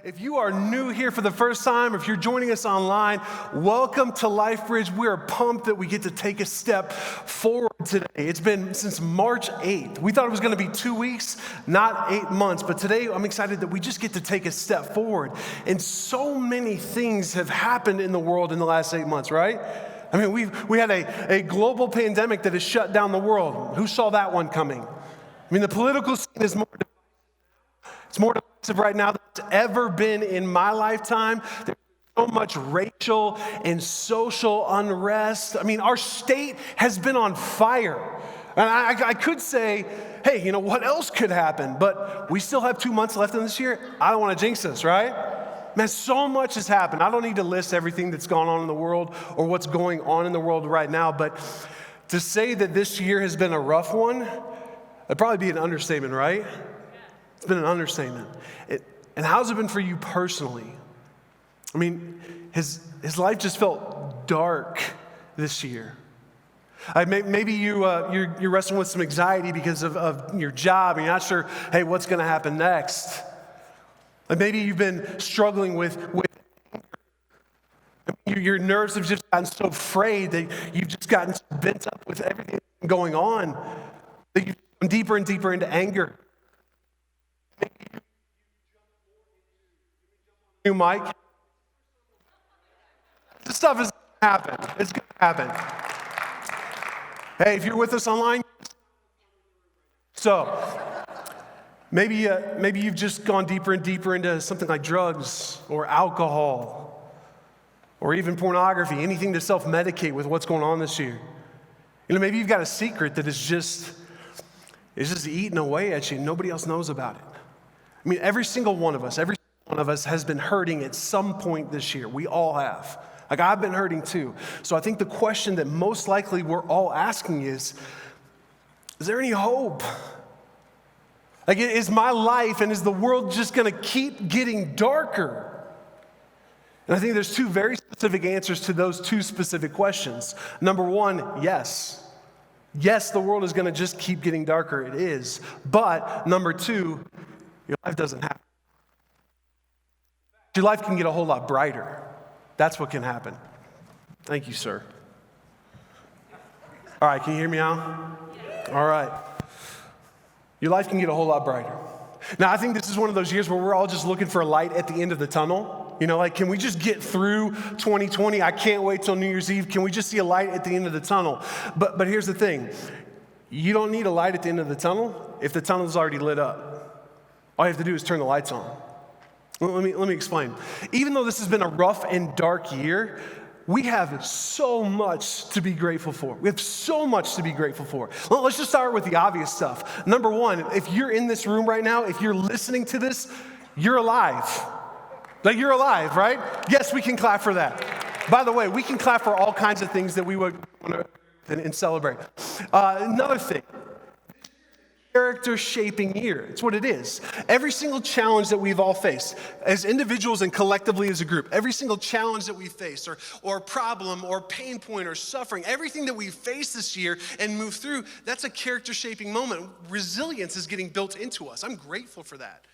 If you are new here for the first time, or if you're joining us online, welcome to LifeBridge. We are pumped that we get to take a step forward today. It's been since March 8th. We thought it was going to be 2 weeks, not 8 months. But today, I'm excited that we just get to take a step forward. And so many things have happened in the world in the last 8 months, right? I mean, we had a global pandemic that has shut down the world. Who saw that one coming? I mean, the political scene is more divisive right now than it's ever been in my lifetime. There's so much racial and social unrest. I mean, our state has been on fire. And I could say, hey, you know, what else could happen? But we still have 2 months left in this year. I don't want to jinx us, right? Man, so much has happened. I don't need to list everything that's gone on in the world or what's going on in the world right now. But to say that this year has been a rough one, that'd probably be an understatement, right? It's been an understatement. And how's it been for you personally? I mean, his life just felt dark this year. Maybe you're wrestling with some anxiety because of your job, and you're not sure, hey, what's going to happen next? Like maybe you've been struggling with your nerves have just gotten so frayed that you've just gotten so bent up with everything going on that you've gone deeper and deeper into anger. New mic. This stuff is going to happen. It's going to happen. Hey, if you're with us online, so maybe you've just gone deeper and deeper into something like drugs or alcohol or even pornography, anything to self-medicate with what's going on this year. You know, maybe you've got a secret that is just eating away at you and nobody else knows about it. I mean, every single one of us has been hurting at some point this year. We all have. Like, I've been hurting too. So I think the question that most likely we're all asking is there any hope? Like, is my life and is the world just going to keep getting darker? And I think there's two very specific answers to those two specific questions. Number one, yes. Yes, the world is going to just keep getting darker. It is. But number two, your life doesn't happen. Your life can get a whole lot brighter. That's what can happen. Thank you, sir. All right, can you hear me now? All right. Your life can get a whole lot brighter. Now, I think this is one of those years where we're all just looking for a light at the end of the tunnel. You know, like, can we just get through 2020? I can't wait till New Year's Eve. Can we just see a light at the end of the tunnel? But here's the thing. You don't need a light at the end of the tunnel if the tunnel is already lit up. All you have to do is turn the lights on. Let me explain. Even though this has been a rough and dark year, we have so much to be grateful for. We have so much to be grateful for. Well, let's just start with the obvious stuff. Number one, if you're in this room right now, if you're listening to this, you're alive. Like, you're alive, right? Yes, we can clap for that. By the way, we can clap for all kinds of things that we would want to and celebrate. Another thing. Character-shaping year. It's what it is. Every single challenge that we've all faced, as individuals and collectively as a group, every single challenge that we face, or problem, or pain point, or suffering, everything that we face this year and move through, that's a character-shaping moment. Resilience is getting built into us. I'm grateful for that.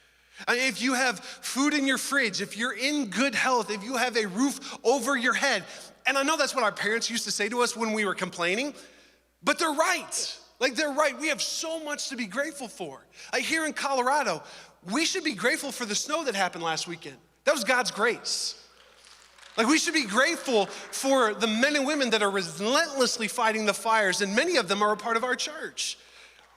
If you have food in your fridge, if you're in good health, if you have a roof over your head, and I know that's what our parents used to say to us when we were complaining, but they're right. Like, they're right. We have so much to be grateful for. Like, here in Colorado, we should be grateful for the snow that happened last weekend. That was God's grace. Like, we should be grateful for the men and women that are relentlessly fighting the fires, and many of them are a part of our church.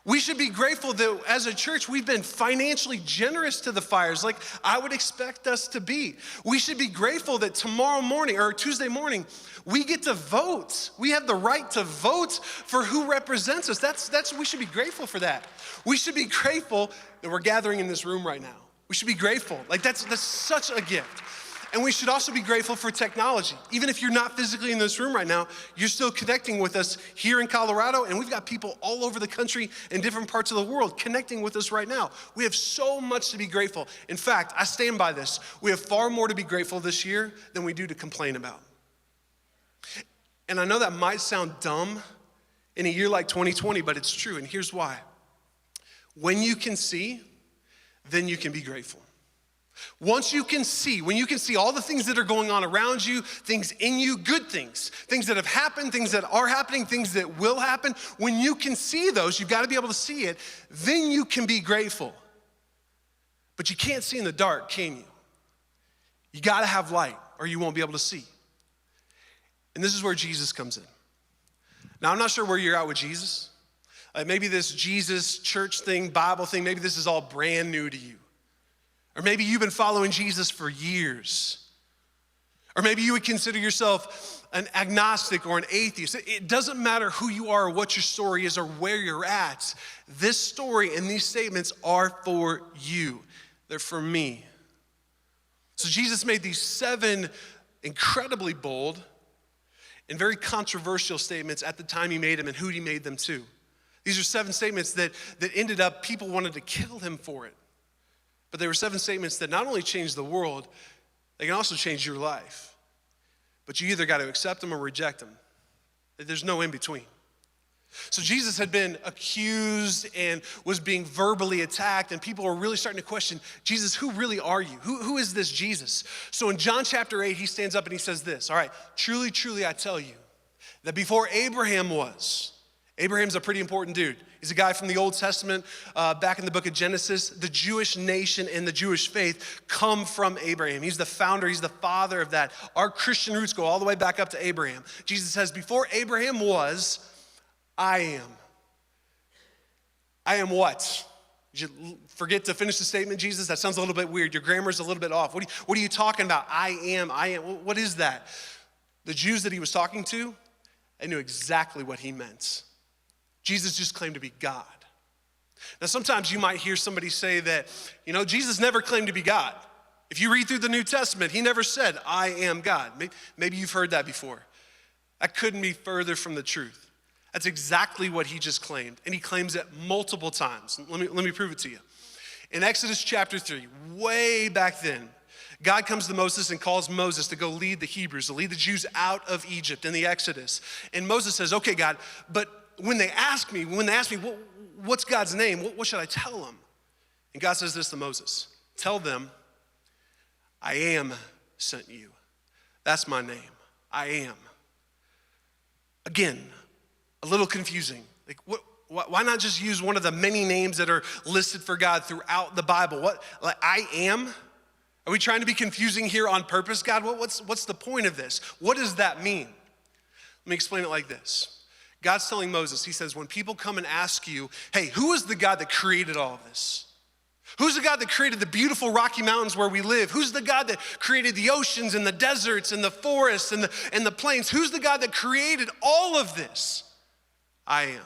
We should be grateful that as a church, we've been financially generous to the fires, like I would expect us to be. We should be grateful that tomorrow morning or Tuesday morning, we get to vote. We have the right to vote for who represents us. We should be grateful for that. We should be grateful that we're gathering in this room right now. We should be grateful. Like, that's such a gift. And we should also be grateful for technology. Even if you're not physically in this room right now, you're still connecting with us here in Colorado, and we've got people all over the country in different parts of the world connecting with us right now. We have so much to be grateful. In fact, I stand by this. We have far more to be grateful this year than we do to complain about. And I know that might sound dumb in a year like 2020, but it's true, and here's why. When you can see, then you can be grateful. Once you can see, when you can see all the things that are going on around you, things in you, good things that have happened, things that are happening, things that will happen, when you can see those, you've got to be able to see it, then you can be grateful. But you can't see in the dark, can you? You got to have light or you won't be able to see. And this is where Jesus comes in. Now, I'm not sure where you're at with Jesus. Maybe this Jesus church thing, Bible thing, maybe this is all brand new to you. Or maybe you've been following Jesus for years. Or maybe you would consider yourself an agnostic or an atheist. It doesn't matter who you are or what your story is or where you're at. This story and these statements are for you. They're for me. So Jesus made these 7 incredibly bold and very controversial statements at the time he made them and who he made them to. These are 7 statements that ended up, people wanted to kill him for it. But they were 7 statements that not only changed the world, they can also change your life. But you either got to accept them or reject them. There's no in between. So Jesus had been accused and was being verbally attacked, and people were really starting to question, Jesus, who really are you? Who is this Jesus? So in John chapter 8, he stands up and he says this, all right, truly, truly, I tell you that before Abraham was, Abraham's a pretty important dude. He's a guy from the Old Testament, back in the book of Genesis. The Jewish nation and the Jewish faith come from Abraham. He's the founder, he's the father of that. Our Christian roots go all the way back up to Abraham. Jesus says, before Abraham was, I am. I am what? Did you forget to finish the statement, Jesus? That sounds a little bit weird. Your grammar's a little bit off. What are you talking about? I am. What is that? The Jews that he was talking to, they knew exactly what he meant. Jesus just claimed to be God. Now, sometimes you might hear somebody say that, Jesus never claimed to be God. If you read through the New Testament, he never said, I am God. Maybe you've heard that before. That couldn't be further from the truth. That's exactly what he just claimed, and he claims it multiple times. Let me prove it to you. In Exodus chapter 3, way back then, God comes to Moses and calls Moses to go lead the Hebrews, to lead the Jews out of Egypt in the Exodus. And Moses says, okay, God, but when they ask me, what's God's name? What should I tell them? And God says this to Moses, tell them, I am sent you. That's my name, I am. Again, a little confusing. Why not just use one of the many names that are listed for God throughout the Bible? I am? Are we trying to be confusing here on purpose, God? What's the point of this? What does that mean? Let me explain it like this. God's telling Moses, he says, when people come and ask you, hey, who is the God that created all of this? Who's the God that created the beautiful Rocky Mountains where we live? Who's the God that created the oceans and the deserts and the forests and the plains? Who's the God that created all of this? I am.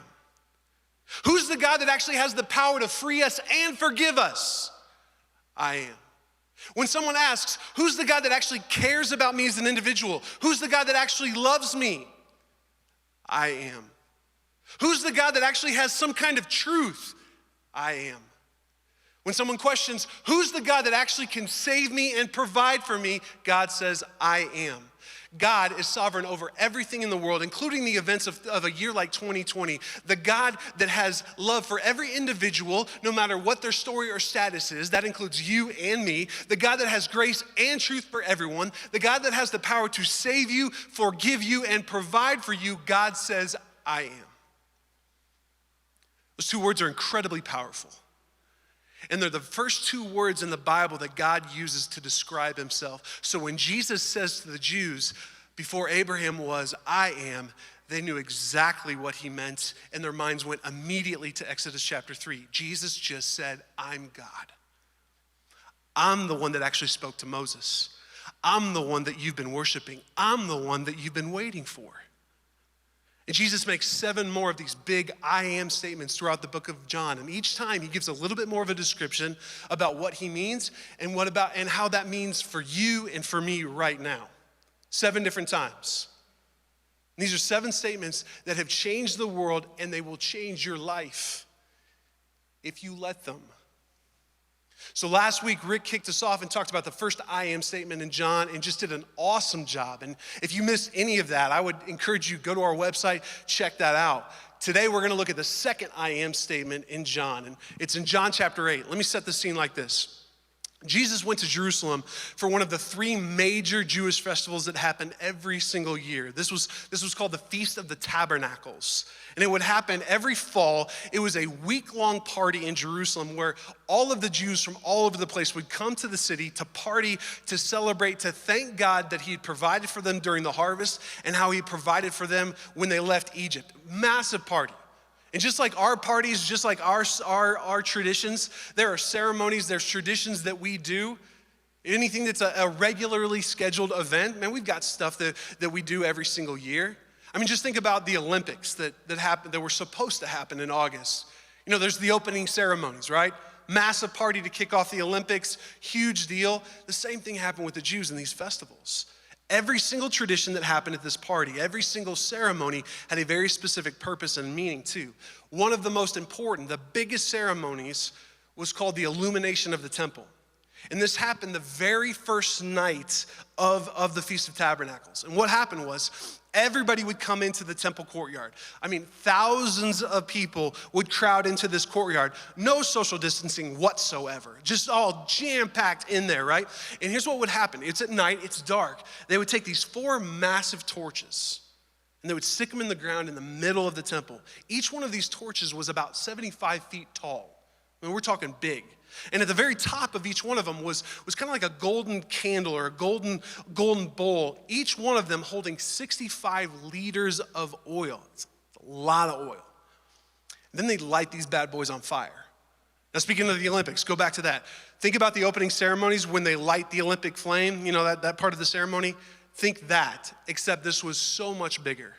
Who's the God that actually has the power to free us and forgive us? I am. When someone asks, who's the God that actually cares about me as an individual? Who's the God that actually loves me? I am. Who's the God that actually has some kind of truth? I am. When someone questions, who's the God that actually can save me and provide for me? God says, I am. God is sovereign over everything in the world, including the events of a year like 2020. The God that has love for every individual, no matter what their story or status is. That includes you and me. The God that has grace and truth for everyone. The God that has the power to save you, forgive you, and provide for you. God says, I am. Those 2 words are incredibly powerful. And they're the first 2 words in the Bible that God uses to describe himself. So when Jesus says to the Jews, before Abraham was, I am, they knew exactly what he meant, and their minds went immediately to Exodus chapter 3. Jesus just said, I'm God. I'm the one that actually spoke to Moses. I'm the one that you've been worshiping. I'm the one that you've been waiting for. And Jesus makes 7 more of these big I am statements throughout the book of John. And each time he gives a little bit more of a description about what he means and how that means for you and for me right now. 7 different times. And these are 7 statements that have changed the world, and they will change your life if you let them. So last week, Rick kicked us off and talked about the first I am statement in John and just did an awesome job. And if you missed any of that, I would encourage you to go to our website, check that out. Today, we're gonna look at the second I am statement in John, and it's in John chapter 8. Let me set the scene like this. Jesus went to Jerusalem for one of the three major Jewish festivals that happened every single year. This was called the Feast of the Tabernacles. And it would happen every fall. It was a week-long party in Jerusalem where all of the Jews from all over the place would come to the city to party, to celebrate, to thank God that he had provided for them during the harvest and how he provided for them when they left Egypt. Massive party. And just like our parties, just like our traditions, there are ceremonies, there's traditions that we do. Anything that's a regularly scheduled event, man, we've got stuff that we do every single year. I mean, just think about the Olympics that happened, that were supposed to happen in August. You know, there's the opening ceremonies, right? Massive party to kick off the Olympics, huge deal. The same thing happened with the Jews in these festivals. Every single tradition that happened at this party, every single ceremony had a very specific purpose and meaning too. One of the most important, the biggest ceremonies was called the illumination of the temple. And this happened the very first night of the Feast of Tabernacles. And what happened was everybody would come into the temple courtyard. I mean, thousands of people would crowd into this courtyard. No social distancing whatsoever. Just all jam-packed in there, right? And here's what would happen. It's at night, it's dark. They would take these 4 massive torches and they would stick them in the ground in the middle of the temple. Each one of these torches was about 75 feet tall. I mean, we're talking big. And at the very top of each one of them was kind of like a golden candle or a golden bowl, each one of them holding 65 liters of oil. It's a lot of oil. And then they'd light these bad boys on fire. Now, speaking of the Olympics, go back to that. Think about the opening ceremonies when they light the Olympic flame, you know, that part of the ceremony. Think that, except this was so much bigger.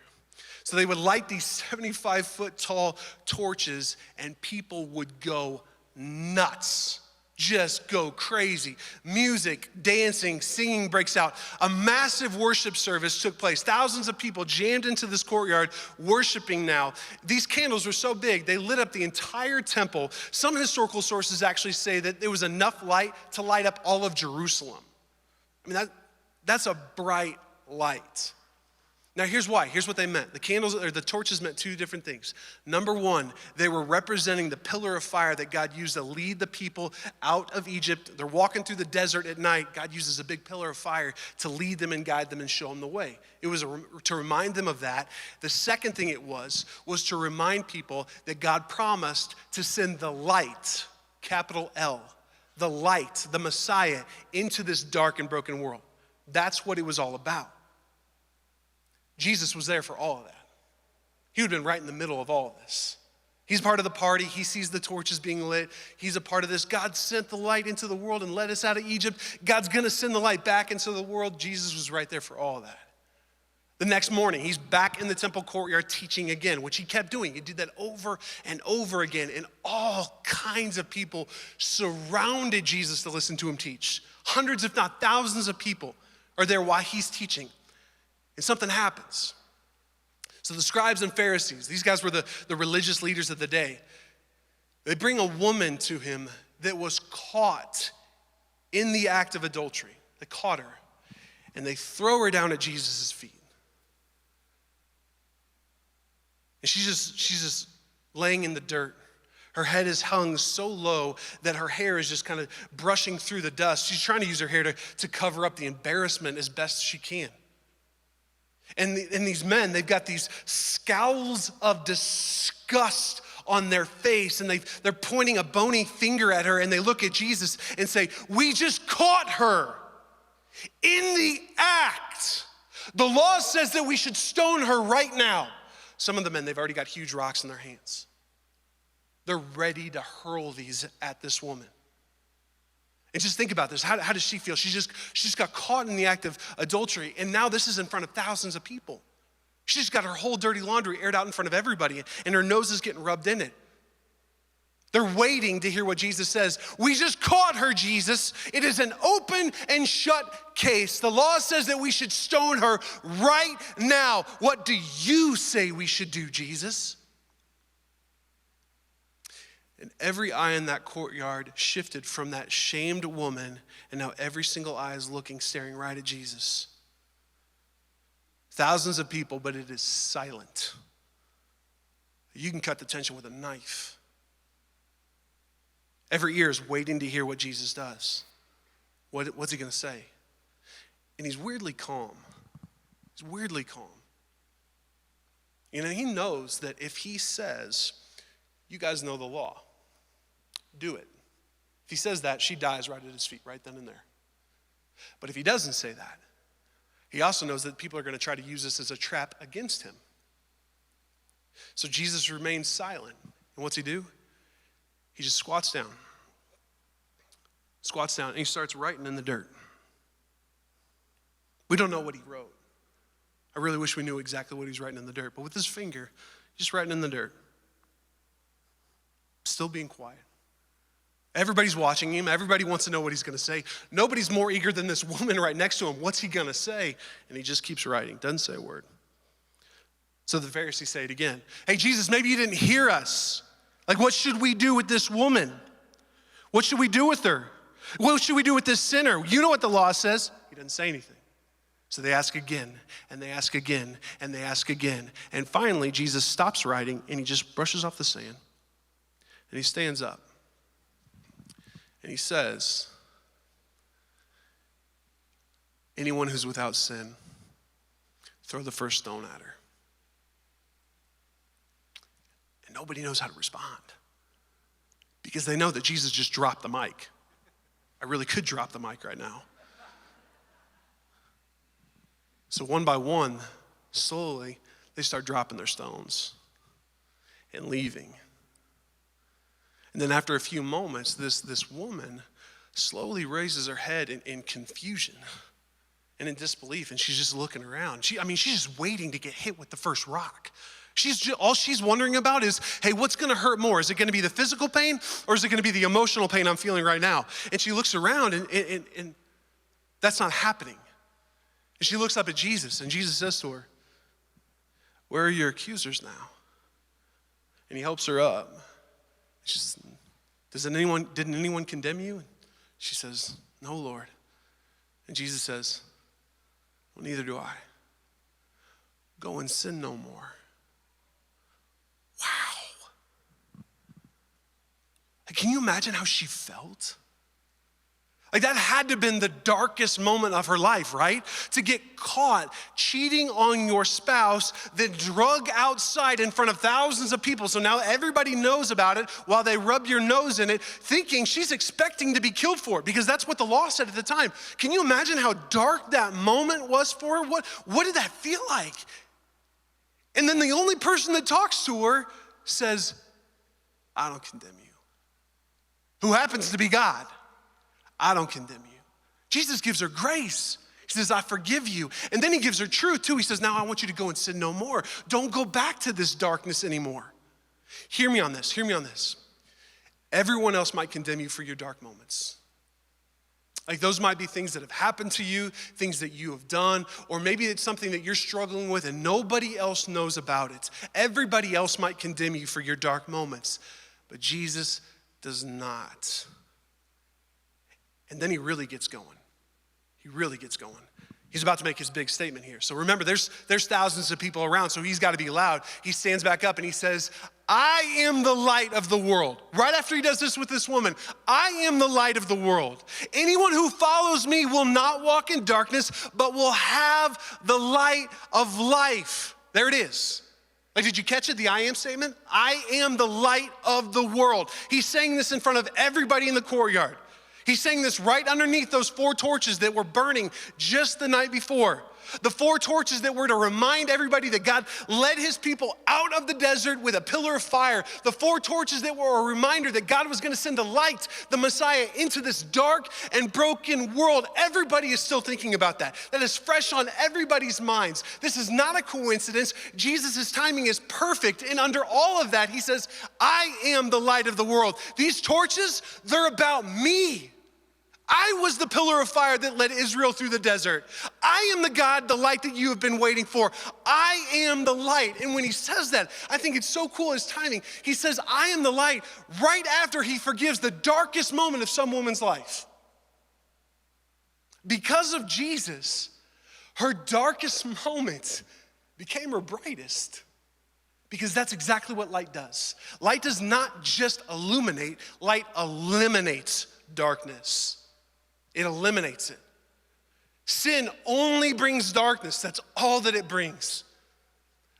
So they would light these 75-foot tall torches and people would go nuts, just go crazy. Music, dancing, singing breaks out. A massive worship service took place. Thousands of people jammed into this courtyard worshiping now. These candles were so big, they lit up the entire temple. Some historical sources actually say that there was enough light to light up all of Jerusalem. I mean, that's a bright light. Now, here's why. Here's what they meant. The candles or the torches meant 2 different things. Number 1, they were representing the pillar of fire that God used to lead the people out of Egypt. They're walking through the desert at night. God uses a big pillar of fire to lead them and guide them and show them the way. It was to remind them of that. The second thing it was to remind people that God promised to send the light, capital L, the light, the Messiah, into this dark and broken world. That's what it was all about. Jesus was there for all of that. He would have been right in the middle of all of this. He's part of the party. He sees the torches being lit. He's a part of this. God sent the light into the world and led us out of Egypt. God's going to send the light back into the world. Jesus was right there for all of that. The next morning, he's back in the temple courtyard teaching again, which he kept doing. He did that over and over again, and all kinds of people surrounded Jesus to listen to him teach. Hundreds, if not thousands of people are there while he's teaching. And something happens. So the scribes and Pharisees, these guys were the religious leaders of the day. They bring a woman to him that was caught in the act of adultery. They caught her, and they throw her down at Jesus' feet. And she's just laying in the dirt. Her head is hung so low that her hair is just kind of brushing through the dust. She's trying to use her hair to cover up the embarrassment as best she can. And these men, they've got these scowls of disgust on their face, and they're pointing a bony finger at her, and they look at Jesus and say, "We just caught her in the act. The law says that we should stone her right now." Some of the men, they've already got huge rocks in their hands. They're ready to hurl these at this woman. And just think about this. How does she feel? She just got caught in the act of adultery, and now this is in front of thousands of people. She just got her whole dirty laundry aired out in front of everybody, and her nose is getting rubbed in it. They're waiting to hear what Jesus says. "We just caught her, Jesus. It is an open and shut case. The law says that we should stone her right now. What do you say we should do, Jesus?" And every eye in that courtyard shifted from that shamed woman, and now every single eye is looking, staring right at Jesus. Thousands of people, but it is silent. You can cut the tension with a knife. Every ear is waiting to hear what Jesus does. What's he going to say? And he's weirdly calm. He's weirdly calm. You know, he knows that if he says, you guys know the law, do it. If he says that, she dies right at his feet, right then and there. But if he doesn't say that, he also knows that people are going to try to use this as a trap against him. So Jesus remains silent. And what's he do? He just squats down, and he starts writing in the dirt. We don't know what he wrote. I really wish we knew exactly what he's writing in the dirt, but with his finger, just writing in the dirt. Still being quiet. Everybody's watching him. Everybody wants to know what he's going to say. Nobody's more eager than this woman right next to him. What's he going to say? And he just keeps writing, doesn't say a word. So the Pharisees say it again. Hey, Jesus, maybe you didn't hear us. Like, what should we do with this woman? What should we do with her? What should we do with this sinner? You know what the law says. He doesn't say anything. So they ask again, and they ask again, and they ask again. And finally, Jesus stops writing, and he just brushes off the sand. And he stands up. And he says, anyone who's without sin, throw the first stone at her. And nobody knows how to respond because they know that Jesus just dropped the mic. I really could drop the mic right now. So one by one, slowly, they start dropping their stones and leaving. And then after a few moments, this woman slowly raises her head in confusion and in disbelief, and she's just looking around. She's just waiting to get hit with the first rock. All she's wondering about is, hey, what's gonna hurt more? Is it gonna be the physical pain, or is it gonna be the emotional pain I'm feeling right now? And she looks around, and that's not happening. And she looks up at Jesus, and Jesus says to her, where are your accusers now? And he helps her up. She says, didn't anyone condemn you? And she says, no, Lord. And Jesus says, well, neither do I. Go and sin no more. Wow. Like, can you imagine how she felt? Like, that had to have been the darkest moment of her life, right? To get caught cheating on your spouse, then drug outside in front of thousands of people. So now everybody knows about it while they rub your nose in it, thinking she's expecting to be killed for it, because that's what the law said at the time. Can you imagine how dark that moment was for her? What did that feel like? And then the only person that talks to her says, I don't condemn you. Who happens to be God. I don't condemn you. Jesus gives her grace. He says, I forgive you. And then he gives her truth too. He says, now I want you to go and sin no more. Don't go back to this darkness anymore. Hear me on this. Everyone else might condemn you for your dark moments. Like, those might be things that have happened to you, things that you have done, or maybe it's something that you're struggling with and nobody else knows about it. Everybody else might condemn you for your dark moments, but Jesus does not. And then he really gets going. He's about to make his big statement here. So remember, there's thousands of people around, so he's got to be loud. He stands back up and he says, I am the light of the world. Right after he does this with this woman, I am the light of the world. Anyone who follows me will not walk in darkness, but will have the light of life. There it is. Like, did you catch it, the I am statement? I am the light of the world. He's saying this in front of everybody in the courtyard. He's saying this right underneath those 4 torches that were burning just the night before. The 4 torches that were to remind everybody that God led his people out of the desert with a pillar of fire. The 4 torches that were a reminder that God was going to send the light, the Messiah, into this dark and broken world. Everybody is still thinking about that. That is fresh on everybody's minds. This is not a coincidence. Jesus' timing is perfect. And under all of that, he says, I am the light of the world. These torches, they're about me. I was the pillar of fire that led Israel through the desert. I am the God, the light that you have been waiting for. I am the light. And when he says that, I think it's so cool, his timing. He says, I am the light right after he forgives the darkest moment of some woman's life. Because of Jesus, her darkest moment became her brightest. Because that's exactly what light does. Light does not just illuminate, light eliminates darkness. It eliminates it. Sin only brings darkness. That's all that it brings.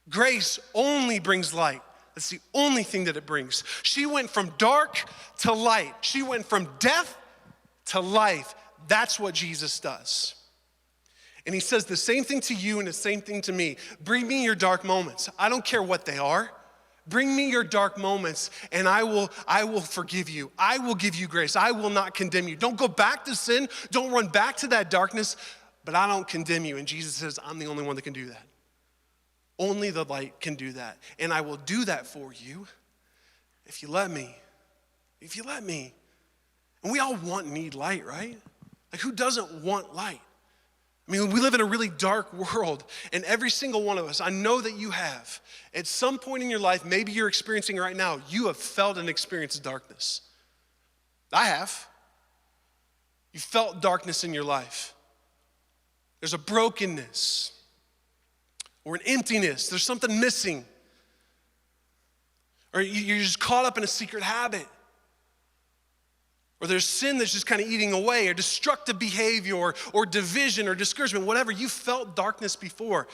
Grace only brings light. That's the only thing that it brings. She went from dark to light. She went from death to life. That's what Jesus does. And he says the same thing to you and the same thing to me. Bring me your dark moments. I don't care what they are. Bring me your dark moments and I will forgive you. I will give you grace. I will not condemn you. Don't go back to sin. Don't run back to that darkness, but I don't condemn you. And Jesus says, I'm the only one that can do that. Only the light can do that. And I will do that for you if you let me. If you let me. And we all want and need light, right? Like, who doesn't want light? I mean, we live in a really dark world, and every single one of us, I know that you have, at some point in your life, maybe you're experiencing it right now, you have felt and experienced darkness. I have. You felt darkness in your life. There's a brokenness or an emptiness. There's something missing. Or you're just caught up in a secret habit. Or there's sin that's just kind of eating away, or destructive behavior, or division, or discouragement, whatever. You felt darkness before.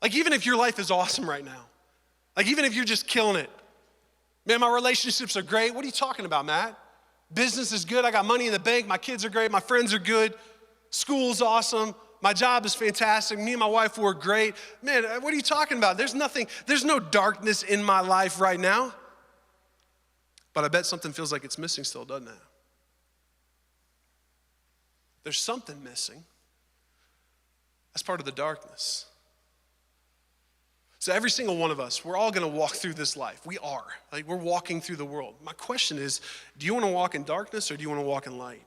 Like, even if your life is awesome right now, like, even if you're just killing it. Man, my relationships are great. What are you talking about, Matt? Business is good. I got money in the bank. My kids are great. My friends are good. School's awesome. My job is fantastic. Me and my wife were great. Man, what are you talking about? There's no darkness in my life right now. But I bet something feels like it's missing still, doesn't it? There's something missing. That's part of the darkness. So every single one of us, we're all going to walk through this life. We are. Like, we're walking through the world. My question is, do you want to walk in darkness or do you want to walk in light?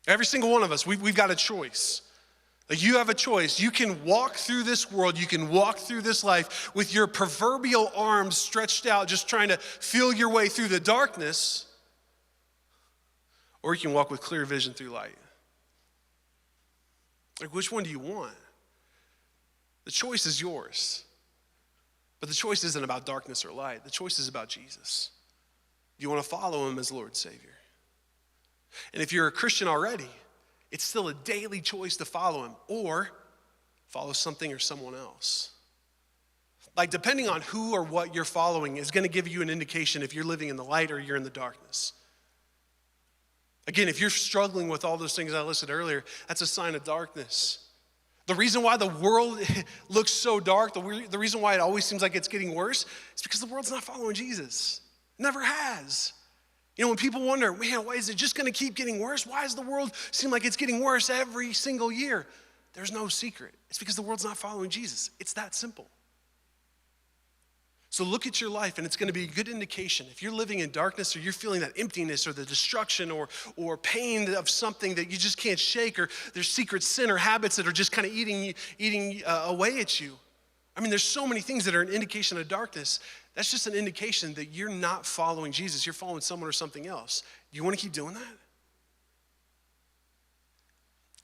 Every single one of us, we've got a choice. Like, you have a choice. You can walk through this world. You can walk through this life with your proverbial arms stretched out, just trying to feel your way through the darkness. Or you can walk with clear vision through light. Like, which one do you want? The choice is yours. But the choice isn't about darkness or light. The choice is about Jesus. Do you want to follow him as Lord and Savior? And if you're a Christian already, it's still a daily choice to follow him or follow something or someone else. Like, depending on who or what you're following is going to give you an indication if you're living in the light or you're in the darkness. Again, if you're struggling with all those things I listed earlier, that's a sign of darkness. The reason why the world looks so dark, the reason why it always seems like it's getting worse, is because the world's not following Jesus. It never has. You know, when people wonder, man, why is it just going to keep getting worse? Why does the world seem like it's getting worse every single year? There's no secret. It's because the world's not following Jesus. It's that simple. So look at your life, and it's going to be a good indication. If you're living in darkness or you're feeling that emptiness or the destruction or pain of something that you just can't shake, or there's secret sin or habits that are just kind of eating away at you. I mean, there's so many things that are an indication of darkness. That's just an indication that you're not following Jesus. You're following someone or something else. Do you want to keep doing that?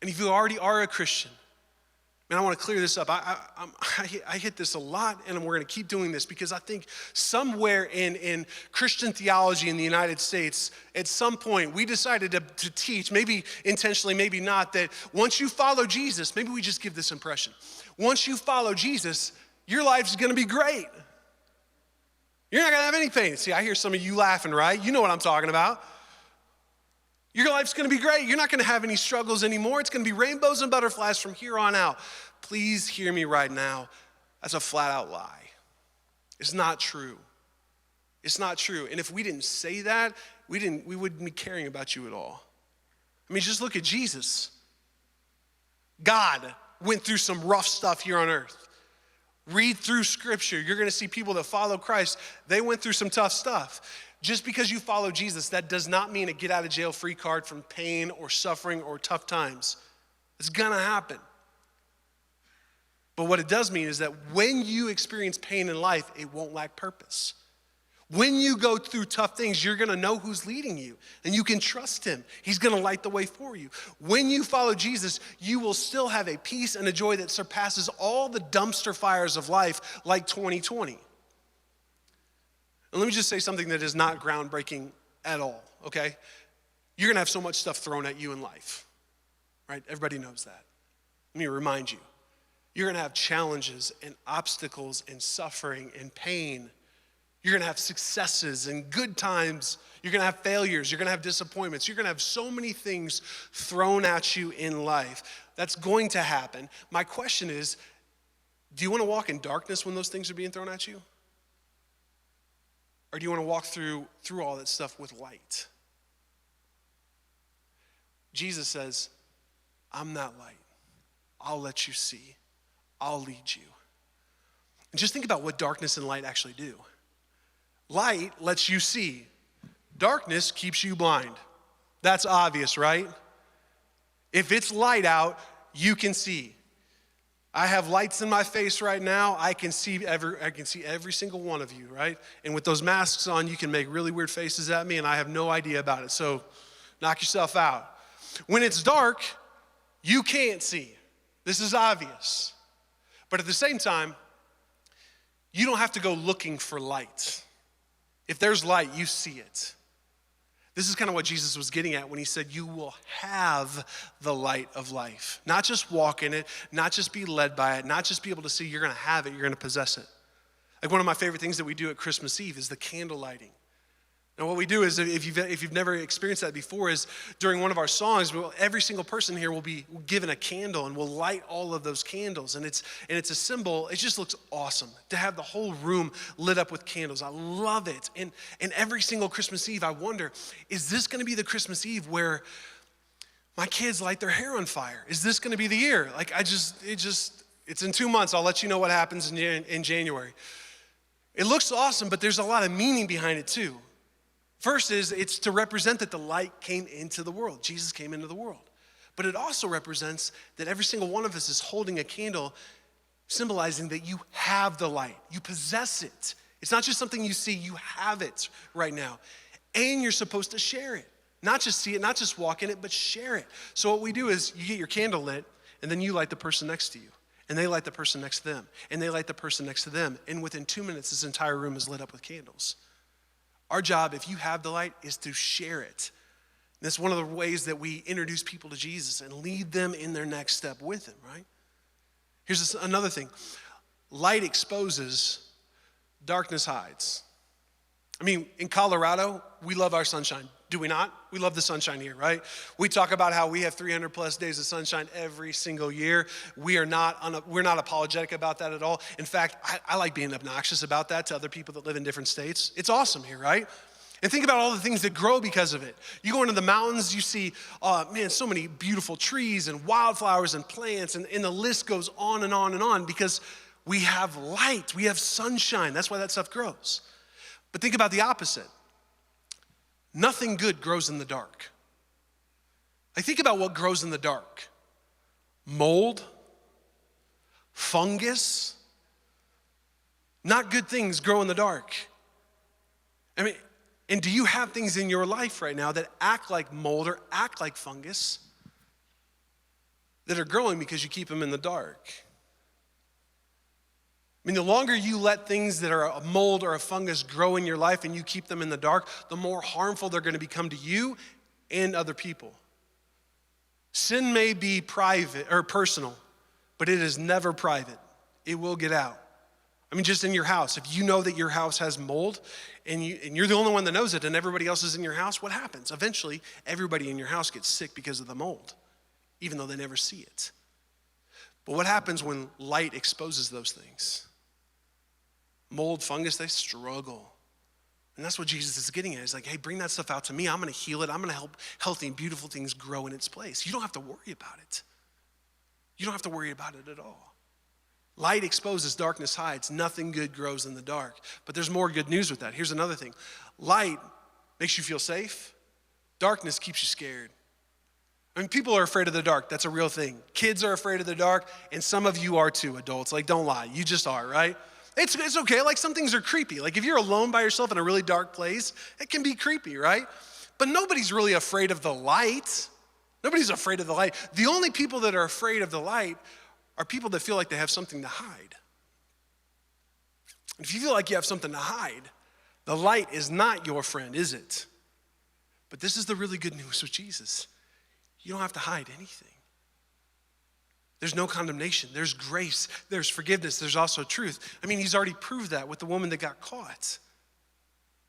And if you already are a Christian, man, I want to clear this up. I hit this a lot, and we're going to keep doing this because I think somewhere in Christian theology in the United States, at some point, we decided to teach, maybe intentionally, maybe not, that once you follow Jesus, maybe we just give this impression. Once you follow Jesus, your life's going to be great. You're not going to have any pain. See, I hear some of you laughing, right? You know what I'm talking about. Your life's going to be great. You're not going to have any struggles anymore. It's going to be rainbows and butterflies from here on out. Please hear me right now. That's a flat out lie. It's not true. It's not true. And if we didn't say that, we wouldn't be caring about you at all. I mean, just look at Jesus. God went through some rough stuff here on earth. Read through scripture. You're going to see people that follow Christ. They went through some tough stuff. Just because you follow Jesus, that does not mean a get out of jail free card from pain or suffering or tough times. It's going to happen. But what it does mean is that when you experience pain in life, it won't lack purpose. When you go through tough things, you're going to know who's leading you, and you can trust him. He's going to light the way for you. When you follow Jesus, you will still have a peace and a joy that surpasses all the dumpster fires of life like 2020. And let me just say something that is not groundbreaking at all, okay? you're gonna have so much stuff thrown at you in life, right? Everybody knows that. Let me remind you, you're gonna have challenges and obstacles and suffering and pain. You're gonna have successes and good times. You're gonna have failures. You're gonna have disappointments. You're gonna have so many things thrown at you in life. That's going to happen. My question is, do you wanna walk in darkness when those things are being thrown at you? Or do you wanna walk through all that stuff with light? Jesus says, I'm that light. I'll let you see. I'll lead you. And just think about what darkness and light actually do. Light lets you see. Darkness keeps you blind. That's obvious, right? If it's light out, you can see. I have lights in my face right now. I can see every single one of you, right? And with those masks on, you can make really weird faces at me, and I have no idea about it. So knock yourself out. When it's dark, you can't see. This is obvious. But at the same time, you don't have to go looking for light. If there's light, you see it. This is kind of what Jesus was getting at when he said, you will have the light of life. Not just walk in it, not just be led by it, not just be able to see, you're gonna have it, you're gonna possess it. Like one of my favorite things that we do at Christmas Eve is the candle lighting. And what we do is, if you've never experienced that before, is during one of our songs, every single person here will be given a candle, and we'll light all of those candles. And it's a symbol. It just looks awesome to have the whole room lit up with candles. I love it. And every single Christmas Eve, I wonder, is this going to be the Christmas Eve where my kids light their hair on fire? Is this going to be the year? Like it's in 2 months. I'll let you know what happens in January. It looks awesome, but there's a lot of meaning behind it too. First is, it's to represent that the light came into the world. Jesus came into the world. But it also represents that every single one of us is holding a candle, symbolizing that you have the light. You possess it. It's not just something you see, you have it right now. And you're supposed to share it. Not just see it, not just walk in it, but share it. So what we do is, you get your candle lit, and then you light the person next to you. And they light the person next to them. And they light the person next to them. And within 2 minutes, this entire room is lit up with candles. Our job, if you have the light, is to share it. And that's one of the ways that we introduce people to Jesus and lead them in their next step with him, right? Here's another thing. Light exposes, darkness hides. I mean, in Colorado, we love our sunshine. Do we not? We love the sunshine here, right? We talk about how we have 300 plus days of sunshine every single year. We're not apologetic about that at all. In fact, I like being obnoxious about that to other people that live in different states. It's awesome here, right? And think about all the things that grow because of it. You go into the mountains, you see, so many beautiful trees and wildflowers and plants, and the list goes on and on and on because we have light, we have sunshine. That's why that stuff grows. But think about the opposite. Nothing good grows in the dark. I think about what grows in the dark. Mold, fungus, not good things grow in the dark. I mean, and do you have things in your life right now that act like mold or act like fungus that are growing because you keep them in the dark? I mean, the longer you let things that are a mold or a fungus grow in your life and you keep them in the dark, the more harmful they're going to become to you and other people. Sin may be private or personal, but it is never private. It will get out. I mean, just in your house, if you know that your house has mold and you're the only one that knows it and everybody else is in your house, what happens? Eventually, everybody in your house gets sick because of the mold, even though they never see it. But what happens when light exposes those things? Mold, fungus, they struggle. And that's what Jesus is getting at. He's like, hey, bring that stuff out to me. I'm going to heal it. I'm going to help healthy and beautiful things grow in its place. You don't have to worry about it. You don't have to worry about it at all. Light exposes, darkness hides. Nothing good grows in the dark. But there's more good news with that. Here's another thing. Light makes you feel safe. Darkness keeps you scared. I mean, people are afraid of the dark. That's a real thing. Kids are afraid of the dark, and some of you are too, adults. Like, don't lie. You just are, right? It's okay. Like, some things are creepy. Like, if you're alone by yourself in a really dark place, it can be creepy, right? But nobody's really afraid of the light. Nobody's afraid of the light. The only people that are afraid of the light are people that feel like they have something to hide. If you feel like you have something to hide, the light is not your friend, is it? But this is the really good news with Jesus. You don't have to hide anything. There's no condemnation. There's grace. There's forgiveness. There's also truth. I mean, he's already proved that with the woman that got caught.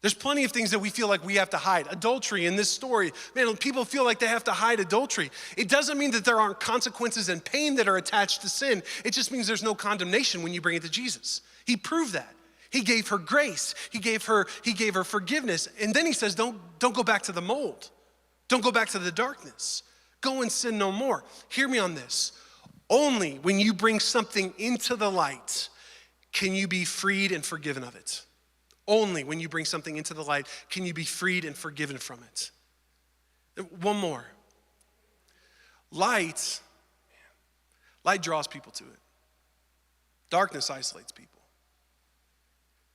There's plenty of things that we feel like we have to hide. Adultery in this story, man, people feel like they have to hide adultery. It doesn't mean that there aren't consequences and pain that are attached to sin. It just means there's no condemnation when you bring it to Jesus. He proved that. He gave her grace. He gave her forgiveness. And then he says, don't go back to the mold. Don't go back to the darkness. Go and sin no more. Hear me on this. Only when you bring something into the light can you be freed and forgiven of it. Only when you bring something into the light can you be freed and forgiven from it. One more. Light draws people to it. Darkness isolates people.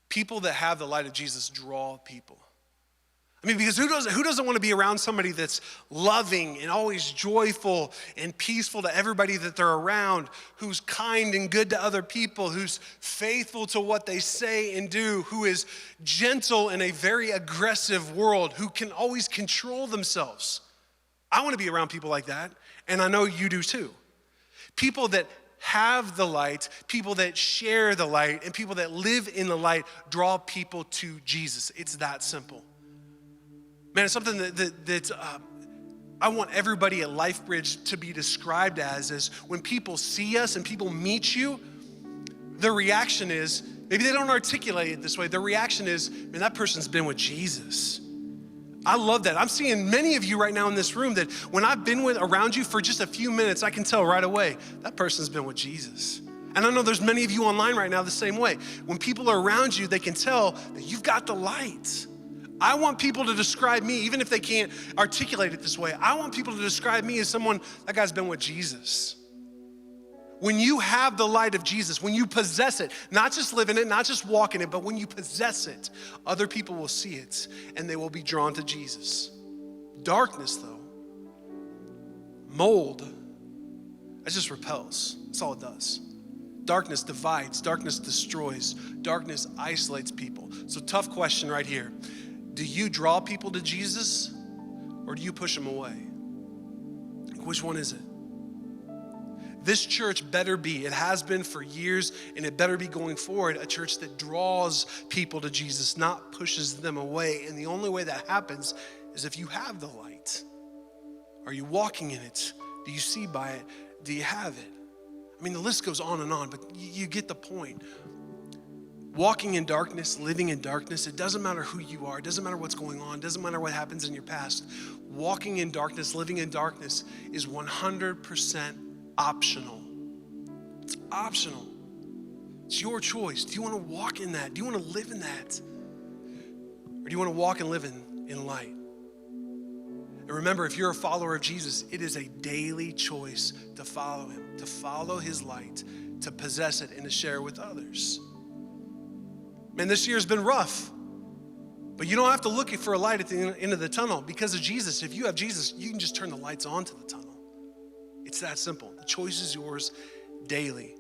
People that have the light of Jesus draw people. I mean, because who doesn't want to be around somebody that's loving and always joyful and peaceful to everybody that they're around, who's kind and good to other people, who's faithful to what they say and do, who is gentle in a very aggressive world, who can always control themselves. I want to be around people like that, and I know you do too. People that have the light, people that share the light, and people that live in the light draw people to Jesus. It's that simple. Man, it's something that I want everybody at LifeBridge to be described as when people see us and people meet you, their reaction is, maybe they don't articulate it this way, their reaction is, man, that person's been with Jesus. I love that. I'm seeing many of you right now in this room that when I've been around you for just a few minutes, I can tell right away, that person's been with Jesus. And I know there's many of you online right now the same way. When people are around you, they can tell that you've got the light. I want people to describe me, even if they can't articulate it this way, I want people to describe me as someone, that guy's been with Jesus. When you have the light of Jesus, when you possess it, not just live in it, not just walk in it, but when you possess it, other people will see it and they will be drawn to Jesus. Darkness, though, mold, that just repels. That's all it does. Darkness divides, darkness destroys, darkness isolates people. So tough question right here. Do you draw people to Jesus or do you push them away? Which one is it? This church better be, it has been for years and it better be going forward, a church that draws people to Jesus, not pushes them away. And the only way that happens is if you have the light. Are you walking in it? Do you see by it? Do you have it? I mean, the list goes on and on, but you get the point. Walking in darkness, living in darkness, it doesn't matter who you are. It doesn't matter what's going on. It doesn't matter what happens in your past. Walking in darkness, living in darkness is 100% optional. It's optional. It's your choice. Do you want to walk in that? Do you want to live in that? Or do you want to walk and live in light? And remember, if you're a follower of Jesus, it is a daily choice to follow him, to follow his light, to possess it, and to share it with others. Man, this year's been rough, but you don't have to look for a light at the end of the tunnel. Because of Jesus, if you have Jesus, you can just turn the lights on to the tunnel. It's that simple. The choice is yours daily.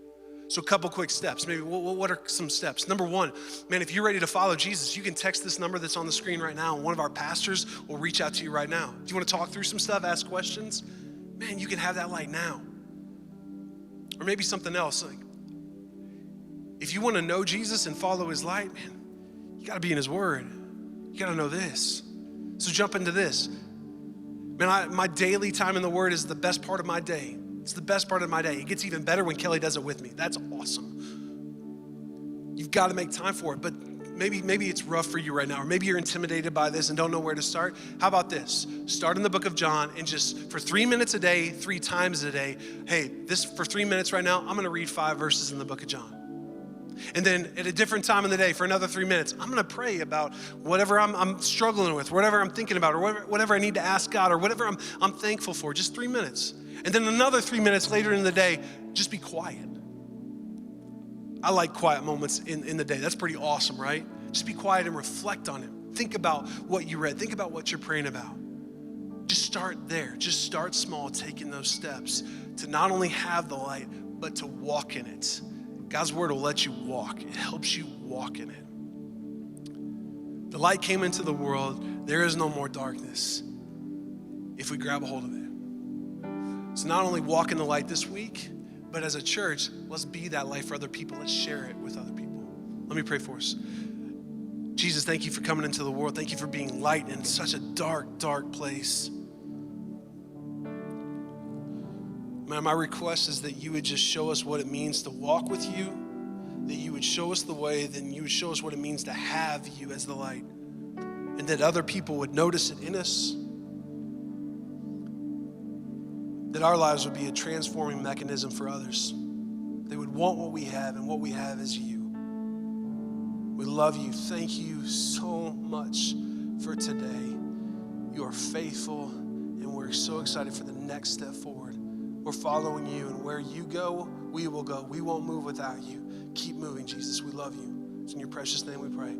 So a couple quick steps. Maybe what are some steps? Number one, man, if you're ready to follow Jesus, you can text this number that's on the screen right now, and one of our pastors will reach out to you right now. Do you want to talk through some stuff, ask questions? Man, you can have that light now. Or maybe something else. Like, if you want to know Jesus and follow his light, man, you got to be in his word. You got to know this. So jump into this. Man, my daily time in the word is the best part of my day. It's the best part of my day. It gets even better when Kelly does it with me. That's awesome. You've got to make time for it, but maybe it's rough for you right now, or maybe you're intimidated by this and don't know where to start. How about this? Start in the book of John and just for 3 minutes a day, 3 times a day, hey, this for 3 minutes right now, I'm gonna read 5 verses in the book of John. And then at a different time in the day for another 3 minutes, I'm gonna pray about whatever I'm struggling with, whatever I'm thinking about, or whatever I need to ask God, or whatever I'm thankful for, just 3 minutes. And then another 3 minutes later in the day, just be quiet. I like quiet moments in the day. That's pretty awesome, right? Just be quiet and reflect on it. Think about what you read. Think about what you're praying about. Just start there. Just start small, taking those steps to not only have the light, but to walk in it. God's word will let you walk. It helps you walk in it. The light came into the world. There is no more darkness. if we grab a hold of it. So not only walk in the light this week, but as a church, let's be that light for other people. Let's share it with other people. Let me pray for us. Jesus, thank you for coming into the world. Thank you for being light in such a dark, dark place. Man, my request is that you would just show us what it means to walk with you, that you would show us the way, then you would show us what it means to have you as the light, and that other people would notice it in us, that our lives would be a transforming mechanism for others. They would want what we have, and what we have is you. We love you. Thank you so much for today. You are faithful, and we're so excited for the next step forward. We're following you, and where you go, we will go. We won't move without you. Keep moving, Jesus. We love you. It's in your precious name we pray.